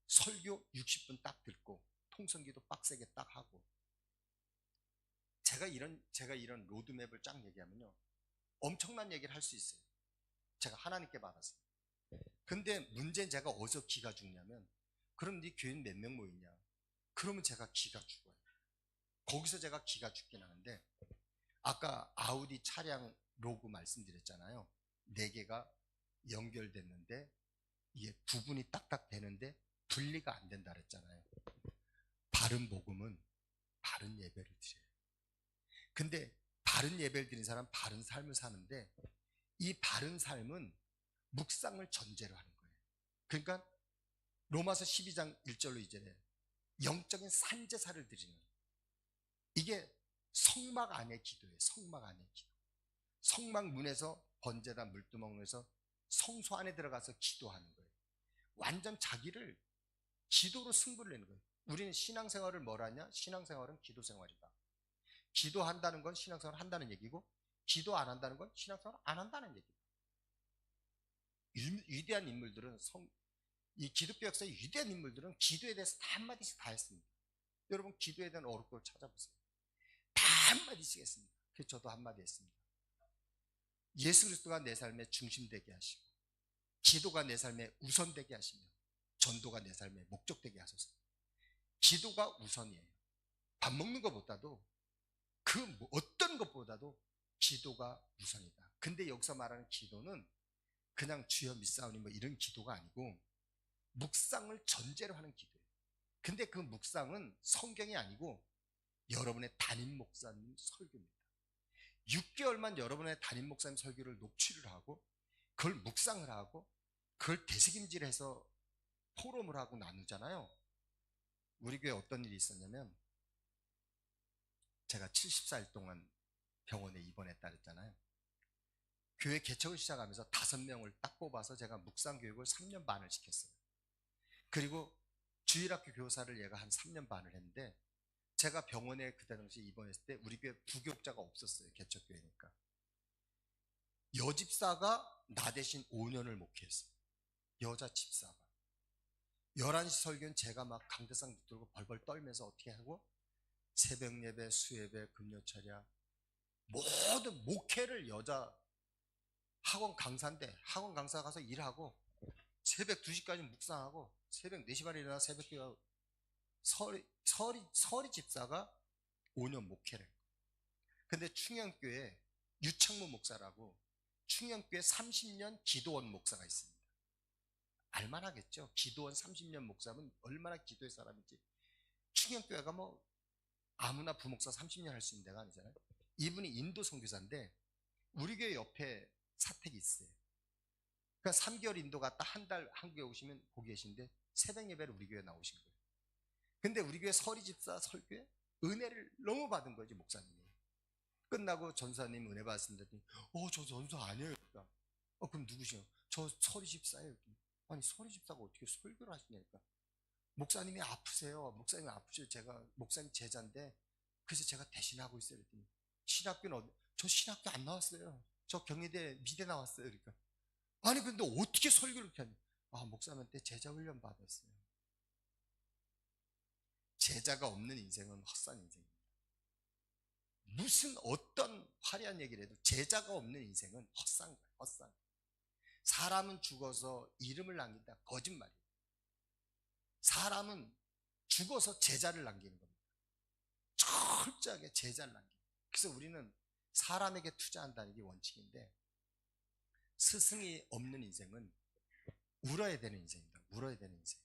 설교 60분 딱 듣고 통성기도 빡세게 딱 하고 제가 이런 로드맵을 쫙 얘기하면요 엄청난 얘기를 할 수 있어요. 제가 하나님께 받았어요. 근데 문제는 제가 어디서 기가 죽냐면 그럼 네 교인 몇 명 모이냐? 그러면 제가 기가 죽어요. 거기서 제가 기가 죽긴 하는데 아까 아우디 차량 로고 말씀드렸잖아요. 4개가 연결됐는데 이게 구분이 딱딱 되는데 분리가 안 된다 그랬잖아요. 바른 복음은 바른 예배를 드려요. 근데 바른 예배를 드리는 사람은 바른 삶을 사는데 이 바른 삶은 묵상을 전제로 하는 거예요. 그러니까 로마서 12장 1절로 2절에 영적인 산제사를 드리는 이게 성막 안의 기도예요. 성막 안의 기도. 성막 문에서 번제다 물두멍에서 성소 안에 들어가서 기도하는 거예요. 완전 자기를 기도로 승부를 내는 거예요. 우리는 신앙생활을 뭘 하냐? 신앙생활은 기도생활이다. 기도한다는 건 신앙생활을 한다는 얘기고 기도 안 한다는 건 신앙생활을 안 한다는 얘기다. 위대한 인물들은 이 기독교 역사의 위대한 인물들은 기도에 대해서 다 한마디씩 다 했습니다. 여러분 기도에 대한 어록을 찾아보세요. 다 한마디씩 했습니다. 그래서 저도 한마디 했습니다. 예수 그리스도가 내 삶의 중심 되게 하시고 기도가 내 삶에 우선되게 하시며 전도가 내 삶에 목적되게 하소서. 기도가 우선이에요. 밥 먹는 것보다도 그 어떤 것보다도 기도가 우선이다. 근데 여기서 말하는 기도는 그냥 주여 믿사오니 뭐 이런 기도가 아니고 묵상을 전제로 하는 기도예요. 근데 그 묵상은 성경이 아니고 여러분의 담임 목사님 설교입니다. 6개월만 여러분의 담임 목사님 설교를 녹취를 하고 그걸 묵상을 하고 그걸 되새김질해서 포럼을 하고 나누잖아요. 우리 교회 어떤 일이 있었냐면 제가 74일 동안 병원에 입원했다 그랬잖아요. 교회 개척을 시작하면서 5명을 딱 뽑아서 제가 묵상 교육을 3년 반을 시켰어요. 그리고 주일학교 교사를 얘가 한 3년 반을 했는데 제가 병원에 그때 당시 입원했을 때 우리 교회 부교육자가 없었어요. 개척교회니까. 여집사가 나 대신 5년을 목회했어요. 여자 집사가. 11시 설교는 제가 막 강대상 붙들고 벌벌 떨면서 어떻게 하고 새벽 예배, 수예배, 금요철야 모든 목회를 여자 학원 강사인데 학원 강사 가서 일하고 새벽 2시까지 묵상하고 새벽 4시 반에 일어나 새벽 기도 서리 집사가 5년 목회를 했고 근데 충영교회 유창무 목사라고 충영교회 30년 기도원 목사가 있습니다. 알만하겠죠? 기도원 30년 목사면 얼마나 기도의 사람인지. 충영교회가 뭐 아무나 부목사 30년 할 수 있는 데가 아니잖아요. 이분이 인도 선교사인데 우리 교회 옆에 사택이 있어요. 그러니까 3개월 인도 갔다 한 달 한국에 오시면 거기 계신데 새벽 예배를 우리 교회에 나오신 거예요. 근데 우리 교회 서리 집사 설교에 은혜를 너무 받은 거지 목사님이. 끝나고 전사님 은혜 받았습니다. 저 전사 아니에요. 그러니까, 그럼 누구시요? 저 서리 집사예요. 아니 서리 집사가 어떻게 설교를 하시냐니까. 목사님이 아프세요. 목사님이 아프셔요. 제가 목사님 제자인데 그래서 제가 대신하고 있어요. 그랬더니 신학교는 저 신학교 안 나왔어요. 저 경희대 미대 나왔어요. 그러니까 아니 근데 어떻게 설교를 이렇게 하냐. 목사님한테 제자 훈련 받았어요. 제자가 없는 인생은 헛산 인생입니다. 무슨 어떤 화려한 얘기를 해도 제자가 없는 인생은 헛산 거예요. 헛산. 사람은 죽어서 이름을 남긴다. 거짓말이에요. 사람은 죽어서 제자를 남기는 겁니다. 철저하게 제자를 남기는 거예요. 그래서 우리는 사람에게 투자한다는 게 원칙인데 스승이 없는 인생은 울어야 되는 인생입니다. 울어야 되는 인생.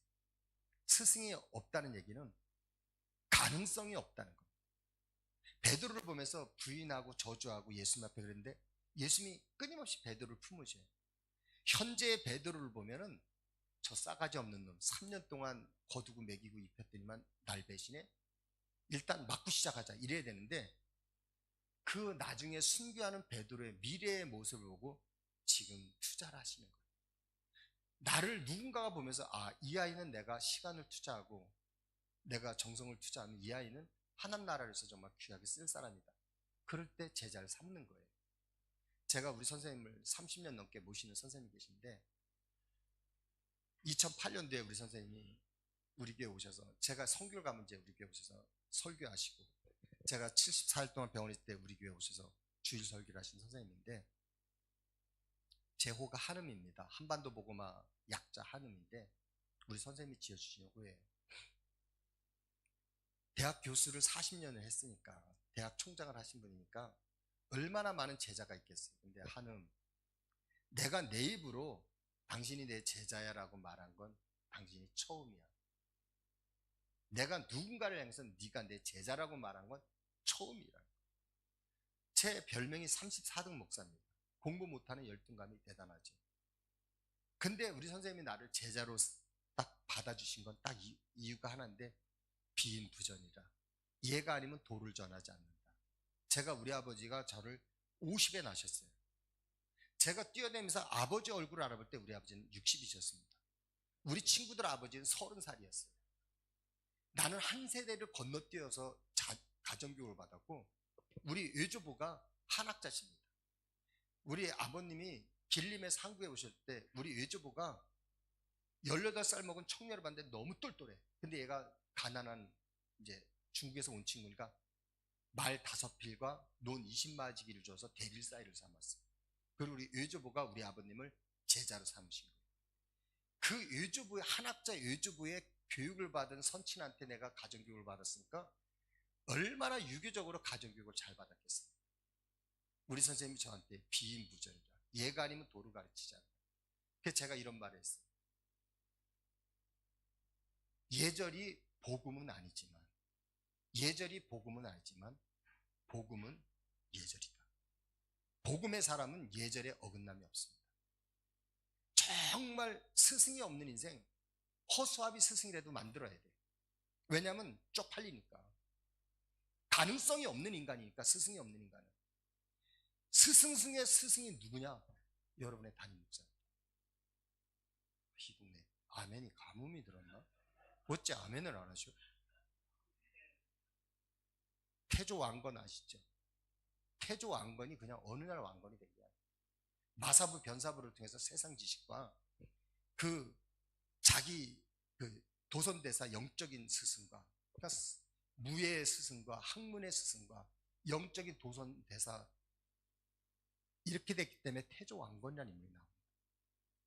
스승이 없다는 얘기는 가능성이 없다는 겁니다. 베드로를 보면서 부인하고 저주하고 예수님 앞에 그랬는데 예수님이 끊임없이 베드로를 품으셔요. 현재의 베드로를 보면은 저 싸가지 없는 놈 3년 동안 거두고 먹이고 입혔더니만 날 배신해? 일단 맞고 시작하자 이래야 되는데 그 나중에 순교하는 베드로의 미래의 모습을 보고 지금 투자를 하시는 거예요. 나를 누군가가 보면서 이 아이는 내가 시간을 투자하고 내가 정성을 투자하면 이 아이는 하나님 나라를 위해서 정말 귀하게 쓸 사람이다. 그럴 때 제자를 삼는 거예요. 제가 우리 선생님을 30년 넘게 모시는 선생님이 계신데 2008년도에 우리 선생님이 우리 교회 오셔서 제가 선교를 가면 이제 우리 교회 오셔서 설교하시고 제가 74일 동안 병원에 있을 때 우리 교회 오셔서 주일 설교를 하신 선생님인데 제 호가 한음입니다. 한반도 복음화 약자 한음인데 우리 선생님이 지어주신 호예요. 대학 교수를 40년을 했으니까 대학 총장을 하신 분이니까 얼마나 많은 제자가 있겠어요. 근데 한음 내가 내 입으로 당신이 내 제자야 라고 말한 건 당신이 처음이야. 내가 누군가를 향해서 네가 내 제자라고 말한 건 처음이라. 제 별명이 34등 목사입니다. 공부 못하는 열등감이 대단하죠. 근데 우리 선생님이 나를 제자로 딱 받아주신 건 딱 이유가 하나인데 비인부전이라. 얘가 아니면 도를 전하지 않는다. 제가 우리 아버지가 저를 50에 낳으셨어요. 제가 뛰어다니면서 아버지 얼굴을 알아볼 때 우리 아버지는 60이셨습니다. 우리 친구들 아버지는 30살이었어요. 나는 한 세대를 건너뛰어서 가정교육을 받았고 우리 외조부가 한학자십니다. 우리 아버님이 길림에서 한국에 오실 때 우리 외조부가 18살 먹은 청년을 봤는데 너무 똘똘해. 근데 얘가 가난한 이제 중국에서 온 친구니까 말 5필과 논 20마지기를 줘서 대릴 사이를 삼았어요. 그리고 우리 외조부가 우리 아버님을 제자로 삼으신 거예요. 그 외주부의 한학자 외주부의 교육을 받은 선친한테 내가 가정교육을 받았으니까 얼마나 유교적으로 가정교육을 잘 받았겠어요. 우리 선생님이 저한테 비인부절이라, 얘가 아니면 도를 가르치지 않는다. 그래서 제가 이런 말을 했어요. 예절이 복음은 아니지만 복음은 예절이다. 복음의 사람은 예절에 어긋남이 없습니다. 정말 스승이 없는 인생, 허수아비 스승이라도 만들어야 돼요. 왜냐하면 쪽팔리니까. 가능성이 없는 인간이니까. 스승이 없는 인간은. 스승 중에 스승이 누구냐? 여러분의 담임 목사입니다. 이 동네 아멘이 가뭄이 들었나? 어째 아멘을 안 하셔? 태조 왕건 아시죠? 태조 왕건이 그냥 어느 날 왕건이 된 거야. 마사부 변사부를 통해서 세상 지식과 그 자기 그 도선대사 영적인 스승과, 그러니까 무예의 스승과 학문의 스승과 영적인 도선대사, 이렇게 됐기 때문에 태조 왕건이라는 인물이 나옵니다.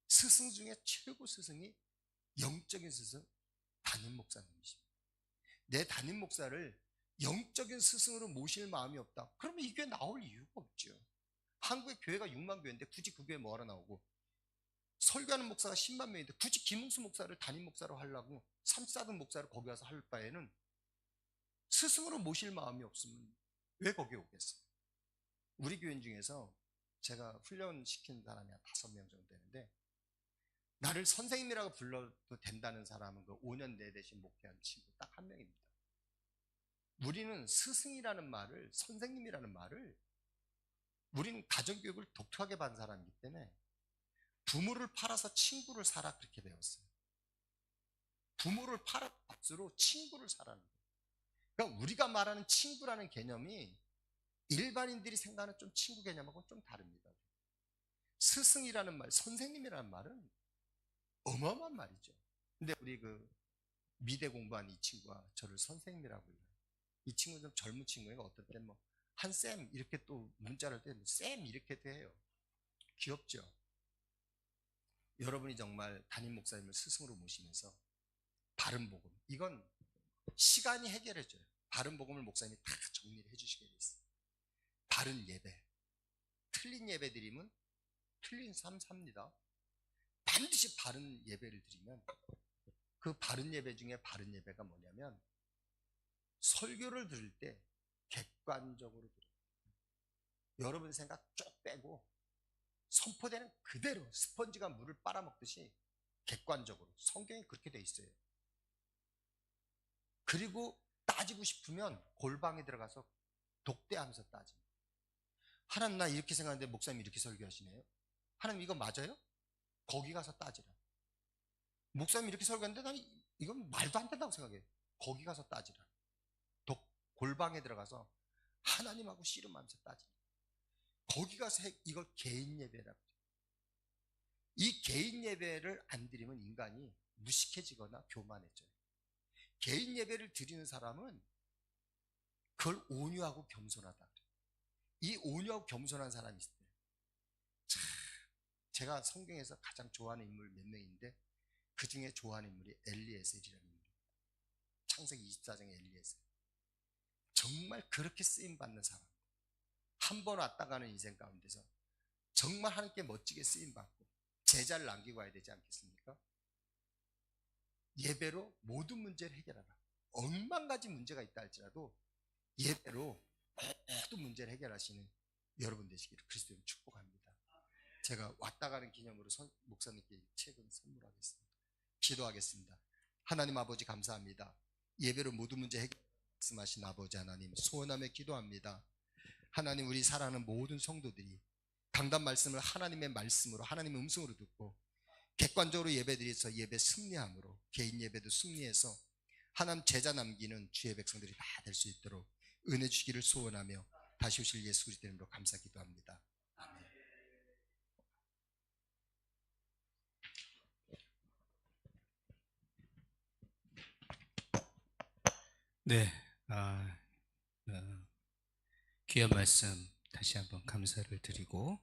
스승 중에 최고 스승이 영적인 스승 담임 목사님이십니다. 내 담임 목사를 영적인 스승으로 모실 마음이 없다. 그러면 이 교회 나올 이유가 없죠. 한국의 교회가 6만 교회인데 굳이 그 교회 뭐하러 나오고, 설교하는 목사가 10만 명인데 굳이 김웅수 목사를 담임 목사로 하려고 3사등 목사를 거기 와서 할 바에는 스승으로 모실 마음이 없으면 왜 거기에 오겠어요? 우리 교인 중에서 제가 훈련시킨 사람이 한 5명 정도 되는데, 나를 선생님이라고 불러도 된다는 사람은 그 5년 내 대신 목회한 친구 딱 한 명입니다. 우리는 스승이라는 말을, 선생님이라는 말을, 우리는 가정교육을 독특하게 받은 사람이기 때문에 부모를 팔아서 친구를 사라 그렇게 배웠어요. 부모를 팔아 값으로 친구를 사라는 거예요. 그러니까 우리가 말하는 친구라는 개념이 일반인들이 생각하는 좀 친구 개념하고 좀 다릅니다. 스승이라는 말, 선생님이라는 말은 어마어마한 말이죠. 근데 우리 그 미대 공부한 이 친구가 저를 선생님이라고 불러요. 이 친구는 좀 젊은 친구예요. 어떨 땐 뭐 한쌤 이렇게 또 문자를 때 쌤 이렇게도 해요. 귀엽죠? 여러분이 정말 담임 목사님을 스승으로 모시면서 바른 복음, 이건 시간이 해결해줘요. 바른 복음을 목사님이 다 정리를 해주시게 돼 있어요. 바른 예배, 틀린 예배 드리면 틀린 삶 삽니다. 반드시 바른 예배를 드리면, 그 바른 예배 중에 바른 예배가 뭐냐면 설교를 들을 때 객관적으로 들어요. 여러분 생각 쭉 빼고 선포되는 그대로 스펀지가 물을 빨아먹듯이 객관적으로. 성경이 그렇게 돼 있어요. 그리고 따지고 싶으면 골방에 들어가서 독대하면서 따집니다. 하나님, 나 이렇게 생각하는데 목사님 이렇게 설교하시네요. 하나님, 이거 맞아요? 거기 가서 따지라. 목사님 이렇게 설교하는데 나는 이건 말도 안 된다고 생각해요. 거기 가서 따지라. 골방에 들어가서 하나님하고 씨름하면서 따지라. 거기 가서 이걸 개인 예배라고 해요. 이 개인 예배를 안 드리면 인간이 무식해지거나 교만해져요. 개인 예배를 드리는 사람은 그걸 온유하고 겸손하다. 이 온유하고 겸손한 사람이 있어요. 제가 성경에서 가장 좋아하는 인물 몇 명인데 그 중에 좋아하는 인물이 엘리에셀이라는 인물입니다. 창세기 24장의 엘리에셀. 정말 그렇게 쓰임받는 사람. 한 번 왔다 가는 인생 가운데서 정말 하나님께 멋지게 쓰임받고 제자를 남기고 와야 되지 않겠습니까? 예배로 모든 문제를 해결하라. 억만 가지 문제가 있다 할지라도 예배로 모든 문제를 해결하시는 여러분 되시기를 그리스도인 축복합니다. 제가 왔다 가는 기념으로 목사님께 책은 선물하겠습니다. 기도하겠습니다. 하나님 아버지 감사합니다. 예배로 모든 문제 해결 말씀하신 아버지 하나님 소원하며 기도합니다. 하나님, 우리 사랑하는 모든 성도들이 강단 말씀을 하나님의 말씀으로, 하나님의 음성으로 듣고 객관적으로 예배드려서 예배 승리함으로, 개인 예배도 승리해서 하나님 제자 남기는 주의 백성들이 다 될 수 있도록 은혜 주시기를 소원하며 다시 오실 예수 그리스도 이름으로 감사 기도합니다. 아멘. 네, 귀한 말씀 다시 한번 감사를 드리고